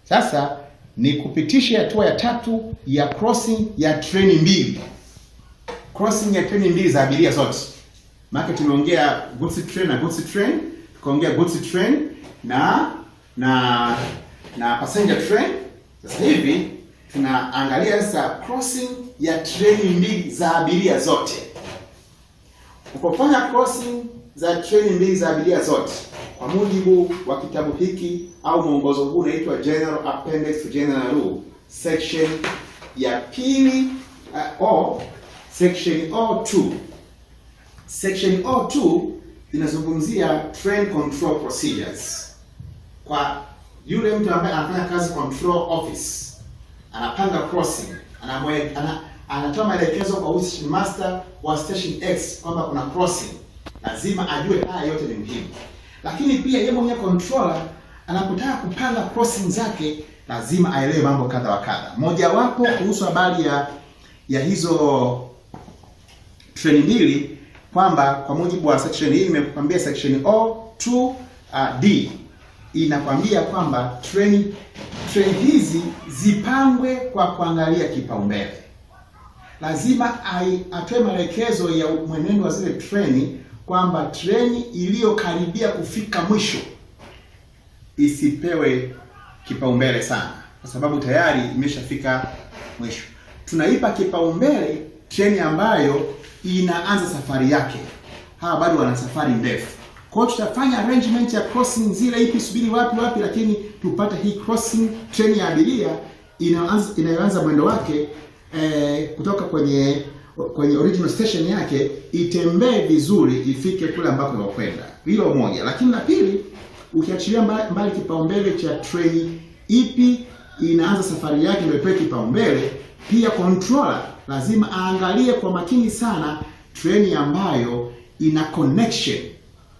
Sasa ni kupitisha hatua ya tatu ya crossing ya treni mbili. Crossing ya treni mbili za abiria zote. Maana tumeongea goods train na goods train, tukaongea goods train na passenger train. Sasa hivi tunaangalia sasa crossing ya treni mbili za abiria zote. Ukifanya crossing za treni mbili za abiria zote, kwa mujibu wa kitabu hiki au mwongozo huu unaitwa General Appendix to General Rule, section ya pili section O2. Section O2 inazungumzia train control procedures. Kwa yule mtu ambaye anafanya kazi control office, anapanga crossing, anatoa maelekezo kwa station master wa station X kwamba kuna crossing, lazima ajue haya yote ni muhimu. Lakini pia yeye mwenyewe controller anapotaka kupanga crossing zake lazima aelewe mambo kadha wa kadha. Moja wapo kuhusu habari ya hizo treni mbili, kwamba kwa mujibu wa section hii nimekwambia section O2D inakwambia kwamba treni hizi zipangwe kwa kuangalia kipaumbele. Lazima atoe maelekezo ya mwenendo wa zile treni kwamba treni iliyokaribia kufika mwisho isipewe kipaumbele sana, kwa sababu tayari imeshafika mwisho. Tunaipa kipaumbele treni ambayo inaanza safari yake. Hawa bado wana safari ndefu. Kwa hiyo tutafanya arrangement ya crossing zile, ipi subiri wapi, lakini tupate hii crossing treni ya abiria inayoanza mwendo wake kutoka kwenye original station yake, itembee vizuri ifike kule ambako inakwenda. Hilo moja. Lakini la pili, ukiachilia mbali kipaumbele cha treni ipi inaanza safari yake ndio ipewe kipaumbele, pia controller lazima aangalie kwa makini sana treni ambayo ina connection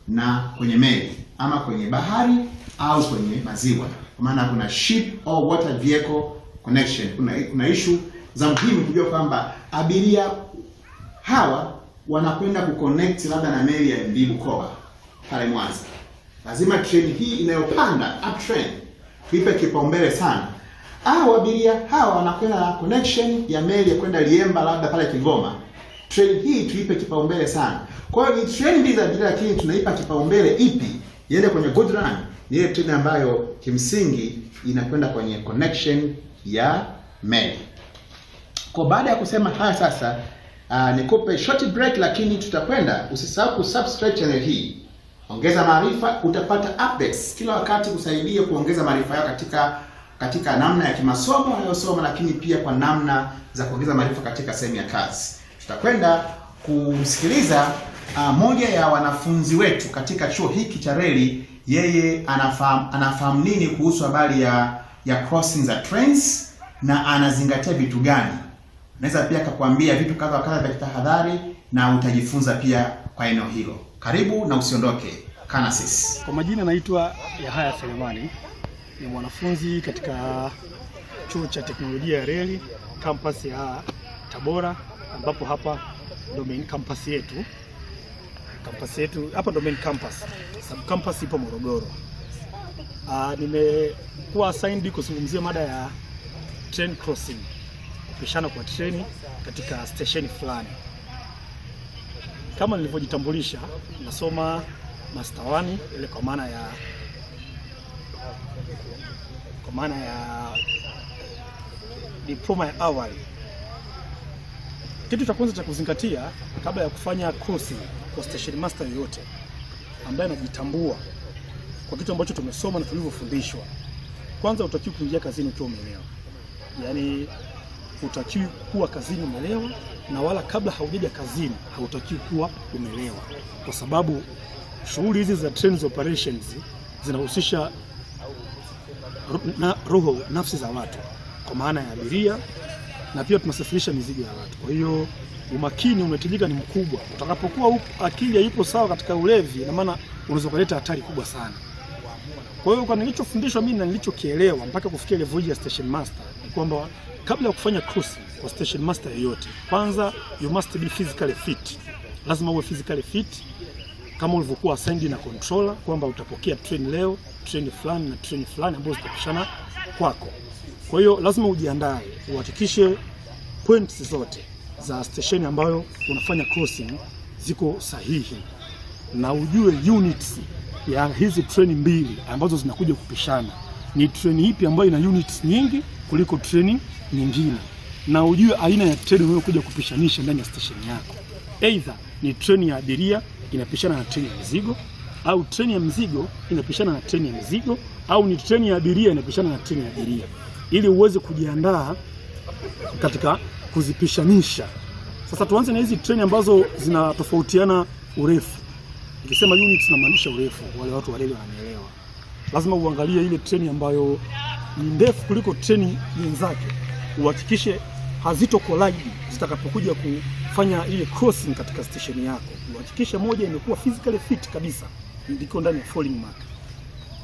na kwenye meli ama kwenye bahari au kwenye maziwa. Kwa maana kuna ship or water vehicle connection. Kuna issue za muhimu kujua kwamba abiria hawa wanakwenda kuconnect labda na meli ya MV Bukoba pale Mwanza. Lazima treni hii inayopanda up train ipe kipaumbele sana. Abiria hawa wanakwenda na connection ya meli ya kwenda Liemba labda pale Kigoma. Treni hii tuipe kipaumbele sana. Kwa hiyo ni treni mbili za abiria, lakini tunaipa kipaumbele ipi? Iende kwenye good run. Ni ile treni ambayo kimsingi inakwenda kwenye connection ya meli. Kwa baada ya kusema haya sasa, nikupe short break, lakini tutakwenda, usisahau kusubscribe channel hii. Ongeza maarifa, utapata updates kila wakati kusaidia kuongeza maarifa yako katika namna ya kimasomo unayosoma, lakini pia kwa namna za kuongeza maarifa katika sehemu ya kazi. Tutakwenda kumsikiliza moja ya wanafunzi wetu katika chuo hiki cha reli. Yeye anafahamu nini kuhusu habari ya crossing za trains na anazingatia vitu gani. Naweza pia akakwambia vitu kadha wa kadha vya tahadhari na utajifunza pia kwa eneo hilo. Karibu na usiondoke. Kana sisi. Kwa majina naitwa Yahaya Selemani. Ni mwanafunzi katika chuo cha teknolojia ya reli campus ya Tabora, ambapo hapa ndo main campus yetu. Campus yetu hapa ndo main campus. Sub campus ipo Morogoro. Nimekuwa assigned kuzungumzia mada ya train crossing, kupishana kwa treni katika station fulani. Kama nilivyojitambulisha, nasoma master 1 ile kwa maana ya diploma ya awali. Kitu cha kwanza cha kuzingatia kabla ya kufanya crossing kwa station master yoyote ambaye anajitambua kwa kitu ambacho tumesoma na tulivyofundishwa, kwanza utakiwa kuingia kazini ukiwa umeelewa. Yaani utakiwa kuwa kazini umeelewa, na wala kabla haujaja kazini hautakiwi kuwa umeelewa, kwa sababu shughuli hizi za trains operations zinahusisha nafsi za watu, kwa maana ya abiria, na pia tunasafirisha mizigo ya watu. Kwa hiyo umakini unahitajika ni mkubwa. Utakapokuwa akili haipo sawa katika ulevi, na maana unaweza kuleta hatari kubwa sana. Kwa hiyo kwa nilichofundishwa mimi na nilichokielewa mpaka kufikia level ya station master ni kwamba kabla ya kufanya crossing kwa station master yoyote, kwanza you must be physically fit. Lazima uwe physically fit kama ulivyokuwa assigned na controller kwamba utapokea train leo, train fulani na train fulani ambazo zitapishana kwako. Kwa hiyo lazima ujiandae, uhakikishe points zote za station ambayo unafanya crossing ziko sahihi, na ujue units ya hizi treni mbili ambazo zinakuja kupishana. Ni treni ipi ambayo ina units nyingi kuliko treni nyingine, na ujue aina ya treni unayokuja kupishanisha ndani ya station yako. Either ni treni ya abiria inapishana na treni ya mizigo, au treni ya mzigo inapishana na treni ya mizigo, au ni treni ya abiria inapishana na treni ya abiria, ili uweze kujiandaa katika kuzipishanisha. Sasa tuanze na hizi treni ambazo zinatofautiana urefu. Nikisema units namaanisha urefu, wale watu wa reli wananielewa. Lazima uangalie ile treni ambayo ni ndefu kuliko treni nyenzake, uhakikishe hazito collide zitakapokuja kufanya ile crossing katika station yako. Uhakikishe moja imekuwa physically fit kabisa, ndiko ndani ya falling mark.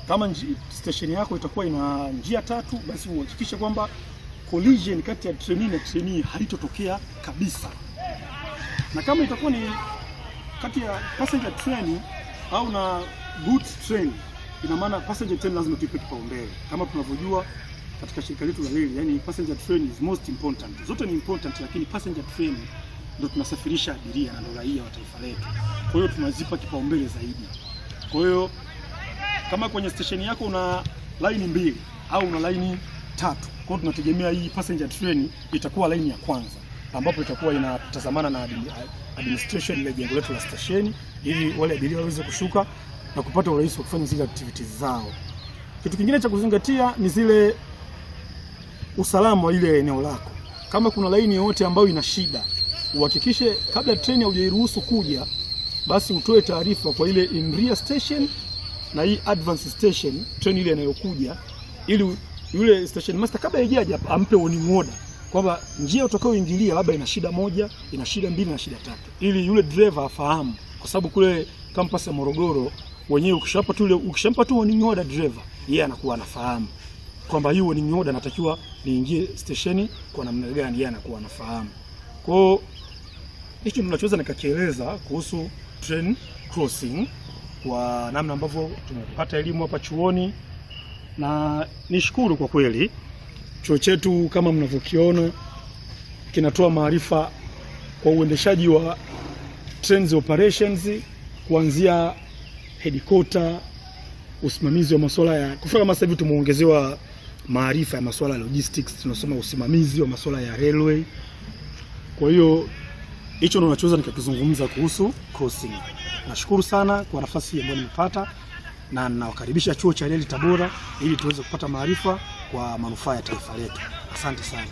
Kama station yako itakuwa ina njia 3, basi uhakikishe kwamba collision kati ya treni na treni haitotokea kabisa. Na kama itakuwa ni kati ya passenger train au na goods train, ina maana passenger train lazima tuipe kipaumbele. Kama tunavyojua katika shirika letu la reli, yani passenger train is most important. Zote ni important, lakini passenger train ndio tunasafirisha abiria na ndio raia wa taifa letu. Kwa hiyo tunazipa kipaumbele zaidi. Kwa hiyo kama kwenye station yako una line 2 au una line 3, kwa hiyo tunategemea hii passenger train itakuwa line ya kwanza, ambapo itakuwa inatazamana na administration ile jengo letu la station, ili wale abiria waweze kushuka na kupata urahisi wa kufanya zile activities zao. Kitu kingine cha kuzingatia ni zile usalama wa ile eneo lako. Kama kuna line yoyote ambayo ina shida, uhakikishe kabla treni hujairuhusu kuja, basi utoe taarifa kwa ile in rear station na hii advance station, treni ile inayokuja, ili yule station master kabla haijaja ampe warning order kwamba njia utakayoingilia labda ina shida 1, ina shida 2 na shida 3, ili yule driver afahamu. Kwa sababu kule campus ya Morogoro wenyewe ukishampa tu warning order driver, yeye anakuwa anafahamu kwamba hiyo warning order natakiwa niingie stesheni kwa namna gani, yeye anakuwa anafahamu. Kwa hiyo hicho tunachoweza nikakieleza kuhusu train crossing kwa namna ambavyo tumepata elimu hapa chuoni, na nishukuru kwa kweli chuo chetu kama mnavyokiona kinatoa maarifa kwa uendeshaji wa trains operations, kuanzia headquarter, usimamizi wa masuala ya kufika. Kama sasa hivi tumeongezewa maarifa ya masuala ya logistics, tunasoma usimamizi wa masuala ya railway. Kwa hiyo hicho ndio ninachoweza nikakizungumza kuhusu crossing. Nashukuru sana kwa nafasi ambayo nimepata, na ninawakaribisha chuo cha reli Tabora ili tuweze kupata maarifa kwa manufaa ya taifa letu. Asante sana.